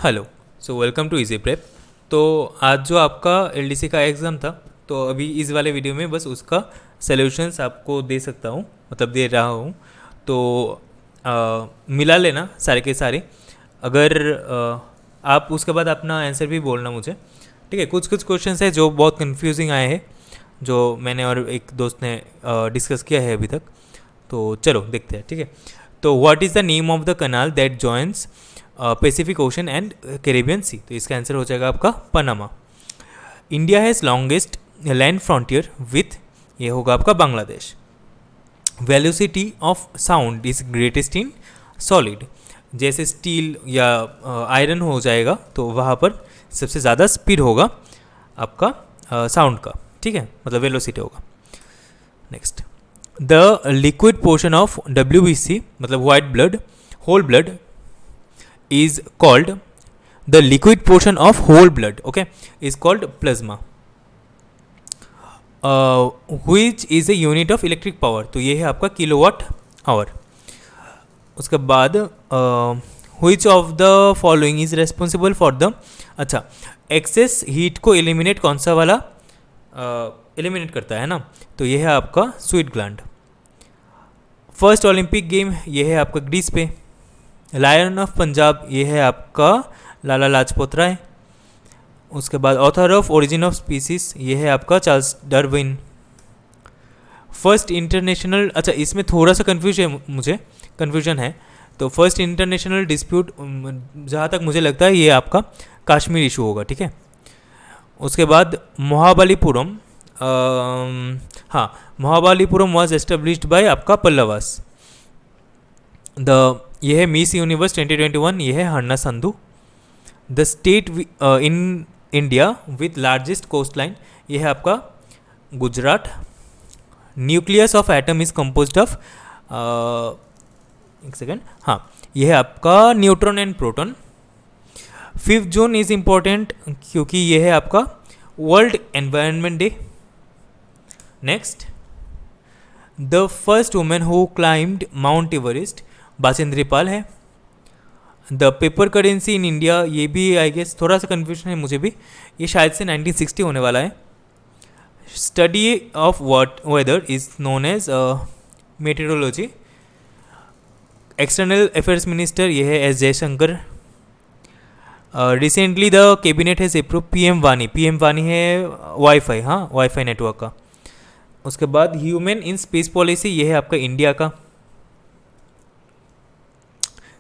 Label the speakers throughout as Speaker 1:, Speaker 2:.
Speaker 1: Hello. So welcome to Easy Prep. तो आज जो आपका एलडीसी का एग्ज़ाम था, तो अभी इस वाले वीडियो में बस उसका सॉल्यूशंस आपको दे सकता हूँ, मतलब दे रहा हूँ। तो मिला लेना सारे के सारे। अगर आप उसके बाद अपना आंसर भी बोलना मुझे, ठीक है। कुछ कुछ क्वेश्चंस है जो बहुत कंफ्यूजिंग आए हैं, जो मैंने और एक दोस्त ने डिस्कस किया है अभी तक। तो चलो देखते हैं, ठीक है। तो what is the name of the canal that joins Pacific Ocean and Caribbean Sea? तो इसका आंसर हो जाएगा आपका Panama. India has longest land frontier with, ये होगा आपका Bangladesh. Velocity of sound is greatest in solid, जैसे स्टील या आयरन हो जाएगा तो वहाँ पर सबसे ज़्यादा स्पीड होगा आपका साउंड का, ठीक है, मतलब वेलोसिटी होगा। Next, the liquid portion of WBC मतलब white blood, whole blood is called, the liquid portion of whole blood, okay, is called plasma, which is a unit of electric power। तो ये है आपका किलोवाट आवर। उसके बाद which of the following is responsible for the, अच्छा, excess heat को eliminate कौन सा वाला एलिमिनेट करता है ना, तो ये है आपका sweet gland. First Olympic game ये है आपका ग्रीस पे। लायन ऑफ पंजाब ये है आपका लाला लाजपत राय। उसके बाद author of origin of species ये है आपका चार्ल्स डार्विन। फर्स्ट इंटरनेशनल, अच्छा इसमें थोड़ा सा कन्फ्यूजन है। तो फर्स्ट इंटरनेशनल डिस्प्यूट जहाँ तक मुझे लगता है ये आपका कश्मीर इशू होगा, ठीक है। उसके बाद महाबलीपुरम, हाँ, महाबलीपुरम वॉज एस्टेब्लिश्ड बाय आपका पल्लवास। द, ये है मिस यूनिवर्स 2021, ये है Hanna Sandhu. The state in India with largest coast line, ये है आपका Gujarat. Nucleus of atom is composed of, एक सेकेंड, हाँ, ये है आपका neutron and proton. 5 June is important क्योंकि ये है आपका World Environment Day. Next, the first women who climbed Mount Everest Bachendri Pal है। The paper currency in India, ये भी आई गेस थोड़ा सा कन्फ्यूजन है मुझे भी, ये शायद से 1960 होने वाला है। Study of what weather is known as meteorology. External affairs minister ये है S Jaishankar. Recently the cabinet has approve PM वानी, PM वानी है वाईफाई, हाँ, वाईफाई नेटवर्क का। उसके बाद ह्यूमन इन स्पेस पॉलिसी, ये है आपका इंडिया का।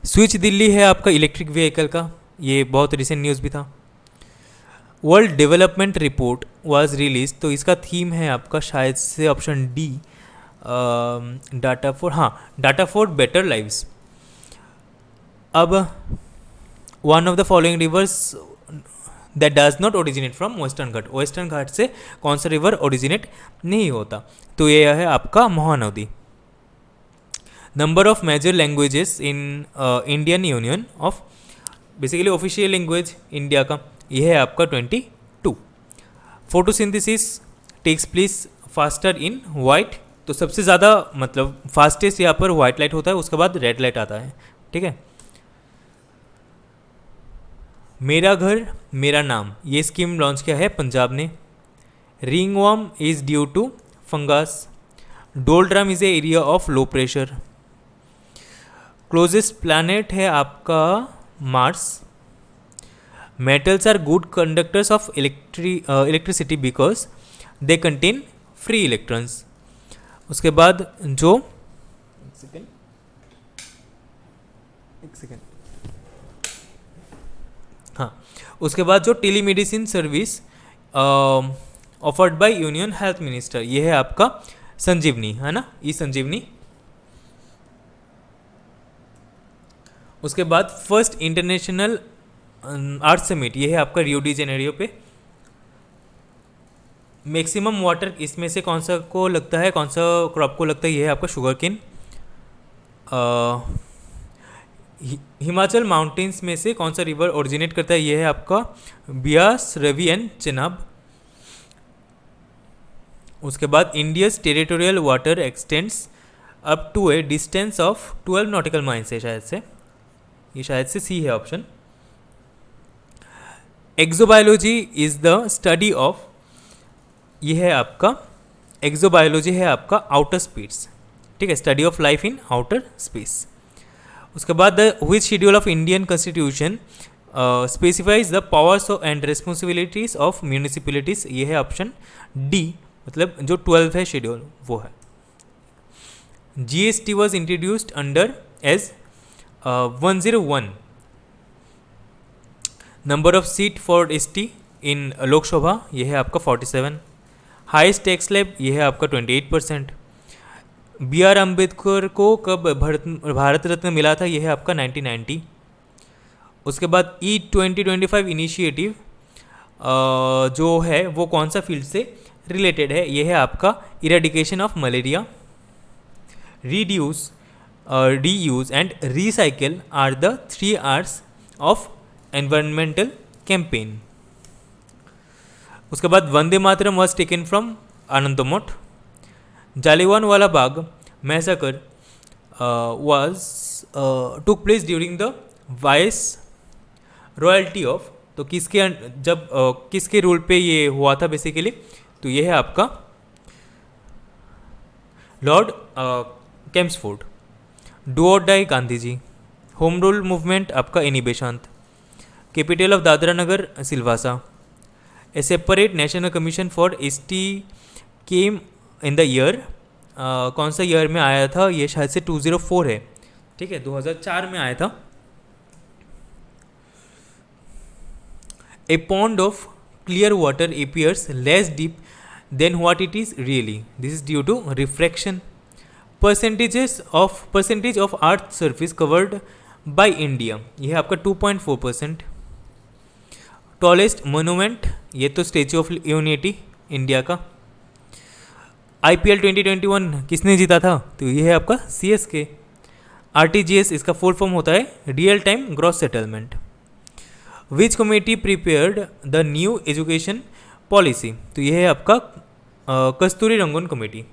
Speaker 1: स्विच दिल्ली है आपका इलेक्ट्रिक व्हीकल का, ये बहुत रिसेंट न्यूज़ भी था। World Development Report was release, तो इसका थीम है आपका शायद से ऑप्शन डी, डाटा फॉर, हाँ, डाटा फॉर बेटर लाइव्स। अब one of the following rivers that does not originate from Western Ghat, Western Ghat से कौन सा रिवर ओरिजिनेट नहीं होता, तो ये है आपका Mahanadi. Number of major languages in Indian union of, basically official language India का, यह है आपका 22। Photosynthesis takes place faster in white, तो सबसे ज़्यादा मतलब फास्टेस्ट यहाँ पर वाइट लाइट होता है, उसके बाद रेड लाइट आता है, ठीक है। मेरा घर मेरा नाम, ये स्कीम लॉन्च किया है पंजाब ने। Ringworm is due to fungus. Doldrum is a area of low pressure. Closest planet है आपका Mars. Metals are good conductors of electricity because they contain free electrons. उसके बाद जो, एक सेकेंड, हाँ, उसके बाद जो telemedicine service offered by union health minister, ये है आपका संजीवनी, है ना, ई संजीवनी। उसके बाद फर्स्ट इंटरनेशनल आर्ट समिट, ये है आपका रियो डी जेनेरियो पे। मैक्सिमम वाटर इसमें से कौन सा को लगता है, कौन सा क्रॉप को लगता है, ये है आपका शुगर केन। हिमाचल माउंटेन्स में से कौन सा रिवर ओरिजिनेट करता है, ये है आपका बियास, रवि एंड चेनाब। उसके बाद India's territorial water extends up to a distance of 12 nautical miles है, शायद से, ये शायद से सी है option. Exobiology is the study of, ये है आपका एक्सोबायोलॉजी है आपका आउटर स्पेस, ठीक है, study of life in outer space. उसके बाद the which schedule of Indian constitution specifies the powers and responsibilities of municipalities, ये है ऑप्शन डी, मतलब जो 12 है शेड्यूल वो है। GST was introduced under as 101 number of seat for ST in लोक सभा, ये है आपका 47। हाईएस्ट टैक्स स्लैब, ये है आपका 28%। BR अम्बेडकर को कब भारत रत्न मिला था, ये है आपका 1990। उसके बाद E2025 इनिशिएटिव जो है वो कौन सा फील्ड से रिलेटेड है, ये है आपका eradication of malaria. Reduce, reuse and recycle are the 3 R's of environmental campaign। उसके बाद Vande Mataram was taken from Anandamath. Jallianwala Bagh massacre took place during the viceroyalty of, तो किसके जब किसके रूल पे ये हुआ था बेसिकली, तो ये है आपका Lord Chelmsford. Do or die Gandhi ji. Home rule movement आपका Annie Besant. Capital of Dadra Nagar Silvassa. A separate national commission for ST came in the year, कौन सा ईयर में आया था, ये शायद से 204 है, ठीक है, 2004 में आया था। ए pond of clear water appears less deep than what it is really. This is due to refraction. Percentage of earth surface covered by India, ये है आपका 2.4%। टॉलेस्ट मोनूमेंट, ये तो स्टैचू ऑफ यूनिटी इंडिया का। IPL 2021 किसने जीता था, तो ये है आपका CSK। RTGS इसका फुल फॉर्म होता है real time gross settlement. Which committee prepared the new education policy, तो ये है आपका कस्तूरी रंगन कमेटी।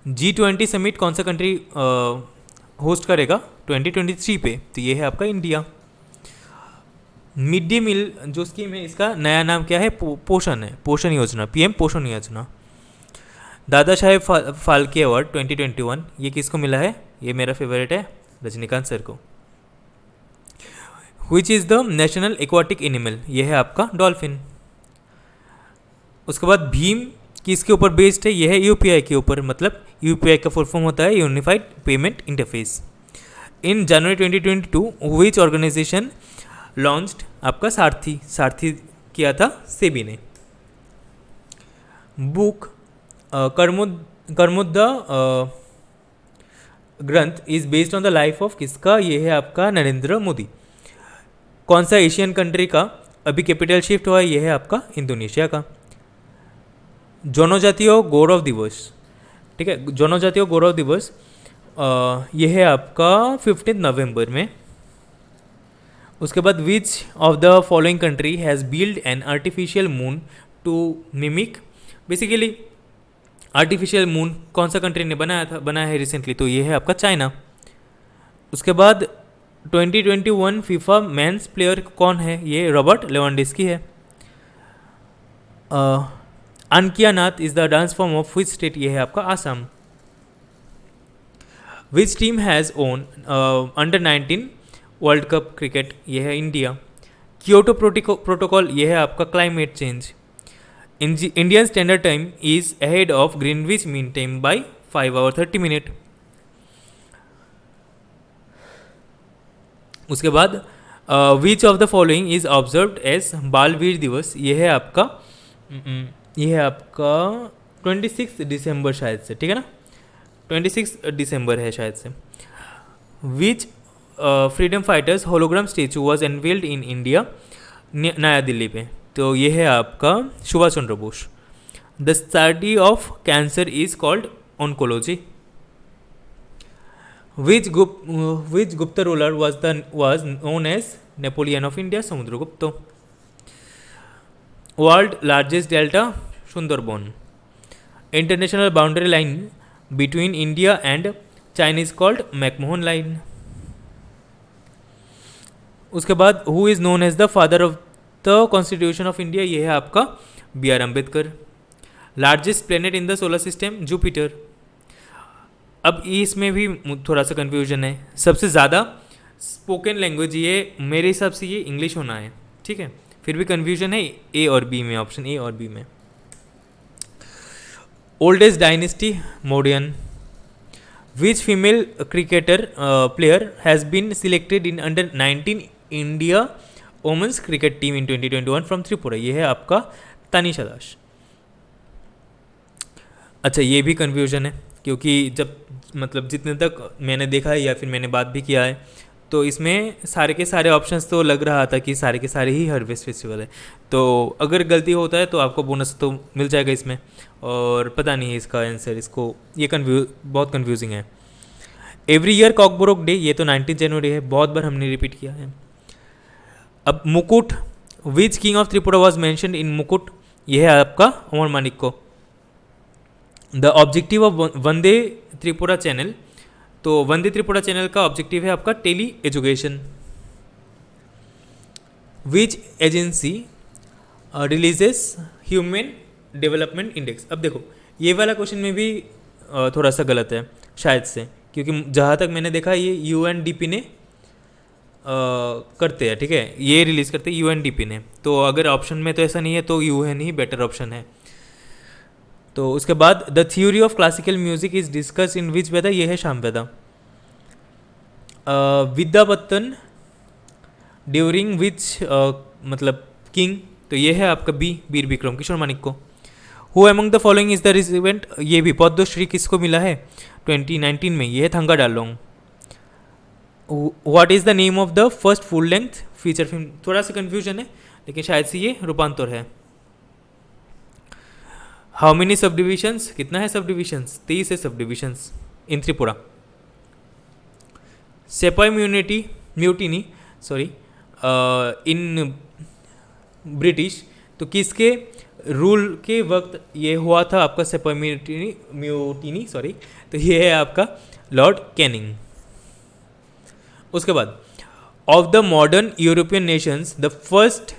Speaker 1: G20 समिट कौन सा कंट्री होस्ट करेगा 2023 पे, तो ये है आपका इंडिया। मिड डे मील जो स्कीम है इसका नया नाम क्या है, पोषण है, पोषण योजना, PM पोषण योजना। दादा साहेब फाल्के अवार्ड 2021, ये किसको मिला है, ये मेरा फेवरेट है रजनीकांत सर को। Which is the national aquatic animal, ये है आपका डॉल्फिन। उसके बाद भीम किसके ऊपर बेस्ड है, ये है UPI के ऊपर, मतलब UPI का फुल फॉर्म होता है यूनिफाइड पेमेंट इंटरफेस। इन जनवरी 2022 विच ऑर्गेनाइजेशन लॉन्च्ड आपका सारथी किया था सेबी ने। बुक कर्मुद्दा ग्रंथ is based on the life of किसका, ये है आपका नरेंद्र मोदी। कौन सा एशियन कंट्री का अभी कैपिटल शिफ्ट हुआ है, ये है आपका इंडोनेशिया का। जनजातीय गौरव दिवस, ठीक है, जनजातीय गौरव दिवस ये है आपका 15 नवंबर में। उसके बाद which of the following country has build an artificial moon to mimic, basically artificial moon कौन सा कंट्री ने बनाया है रिसेंटली, तो ये है आपका चाइना। उसके बाद 2021 फीफा मेंस प्लेयर कौन है, ये रॉबर्ट लेवेंडोस्की है। Ankiya Naat is the dance form of which state, ये है आपका Assam. Which team has won under 19 World Cup cricket, ये है इंडिया। क्योटो प्रोटोकॉल, ये है आपका climate change. Indian Standard Time is ahead of Greenwich Mean Time by 5 hours 30 minutes। उसके बाद which of the following is observed as Bal Veer दिवस, ये है आपका 26 दिसंबर शायद से, ठीक है ना, 26 दिसंबर है शायद से। Which freedom fighters hologram statue was unveiled in India, नया दिल्ली पे, तो ये है आपका Subhash Chandra Bose. The study of cancer is called oncology. Which Gupta ruler was known as Napoleon of India, Samudragupta. World largest delta Sundarban. International boundary line between India and China is called McMahon Line. उसके बाद who is known as the father of the constitution of India, ये है आपका B R Ambedkar. Largest planet in the solar system, Jupiter. अब इसमें भी थोड़ा सा कन्फ्यूजन है। सबसे ज़्यादा स्पोकन लैंग्वेज ये मेरे हिसाब से ये इंग्लिश होना है, ठीक है, फिर भी कन्फ्यूजन है ए और बी में, ऑप्शन ए और बी में। Oldest dynasty, Mauryan. Which female cricketer player has been selected in under 19 India women's cricket team in 2021 from Tripura, ये है आपका तानिशा दास। अच्छा, ये भी कन्फ्यूजन है क्योंकि जब मतलब जितने तक मैंने देखा है या फिर मैंने बात भी किया है, तो इसमें सारे के सारे ऑप्शंस तो लग रहा था कि सारे के सारे ही हार्वेस्ट फेस्टिवल है। तो अगर गलती होता है तो आपको बोनस तो मिल जाएगा इसमें, और पता नहीं है इसका आंसर, इसको ये बहुत कन्फ्यूजिंग है। एवरी ईयर कॉकबोरोक डे, ये तो 19 जनवरी है, बहुत बार हमने रिपीट किया है। अब Mukut, which king of Tripura was mentioned in Mukut, यह है आपका अमर मानिक को। The objective of Vande Tripura channel, तो वंदे त्रिपुरा चैनल का ऑब्जेक्टिव है आपका tele education. Which agency releases human development index, अब देखो ये वाला क्वेश्चन में भी थोड़ा सा गलत है शायद से, क्योंकि जहाँ तक मैंने देखा ये यूएनडीपी ने करते हैं, ठीक है, ये रिलीज़ करते हैं यूएनडीपी ने। तो अगर ऑप्शन में तो ऐसा नहीं है तो यूएन ही बेटर ऑप्शन है। तो उसके बाद the theory of classical music is discuss in which Veda, ये है सामवेदा। विद्यापत्तन ड्यूरिंग विच मतलब किंग, तो ये है आपका बी, वीर विक्रम किशोर मानिक को। Who among the following is the recipient, ये भी पद्मश्री किसको मिला है 2019 में, ये है Thanga Darlong. What is the name of the first full length feature film, थोड़ा सा कन्फ्यूजन है लेकिन शायद से ये रूपांतर है। हाउ मेनी सब डिविजन्स, कितना है सब डिविजन्स, 23 है sub divisions in Tripura. Sepoy mutiny sorry in British, तो किसके रूल के वक्त ये हुआ था आपका सेपाई म्यूटिनी सॉरी, तो ये है आपका लॉर्ड कैनिंग। उसके बाद of the modern European Nations the first,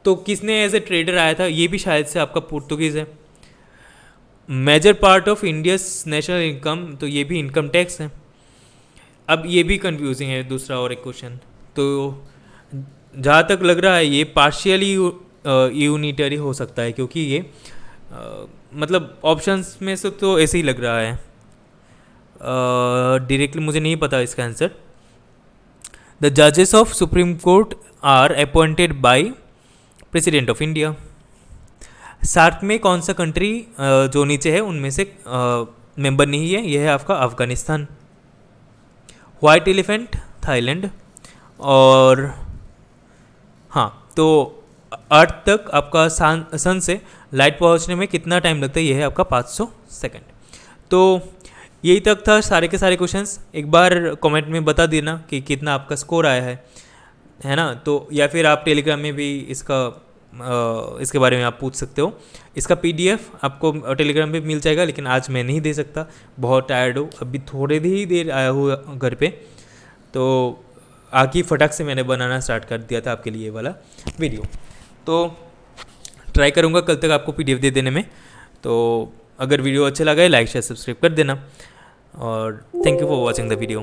Speaker 1: तो किसने एज ए ट्रेडर आया था, ये भी शायद से आपका पुर्तगीज़ है। Major part of India's national income, तो ये भी इनकम टैक्स है। अब ये भी कंफ्यूजिंग है दूसरा और एक क्वेश्चन, तो जहाँ तक लग रहा है ये पार्शियली यूनिटरी हो सकता है, क्योंकि ये मतलब ऑप्शंस में से तो ऐसे ही लग रहा है, डायरेक्टली मुझे नहीं पता इसका आंसर। द जजेस of supreme court are appointed by president of India. SAARC में कौन सा कंट्री जो नीचे है उनमें से मेंबर नहीं है, यह है आपका अफगानिस्तान। White elephant Thailand. और हाँ, तो अर्थ तक आपका सन से लाइट पहुंचने में कितना टाइम लगता है, यह है आपका 500 सेकंड। तो यही तक था सारे के सारे क्वेश्चंस। एक बार कमेंट में बता देना कि कितना आपका स्कोर आया है ना। तो या फिर आप टेलीग्राम में भी इसके बारे में आप पूछ सकते हो। इसका पीडीएफ आपको टेलीग्राम पे मिल जाएगा, लेकिन आज मैं नहीं दे सकता, बहुत टायर्ड हूँ, अभी थोड़े ही देर आया हुआ घर पे, तो आके फटाक से मैंने बनाना स्टार्ट कर दिया था आपके लिए ये वाला वीडियो। तो ट्राई करूँगा कल तक आपको पीडीएफ दे देने में। तो अगर वीडियो अच्छा लगा है लाइक शेयर सब्सक्राइब कर देना, और thank you for watching the video.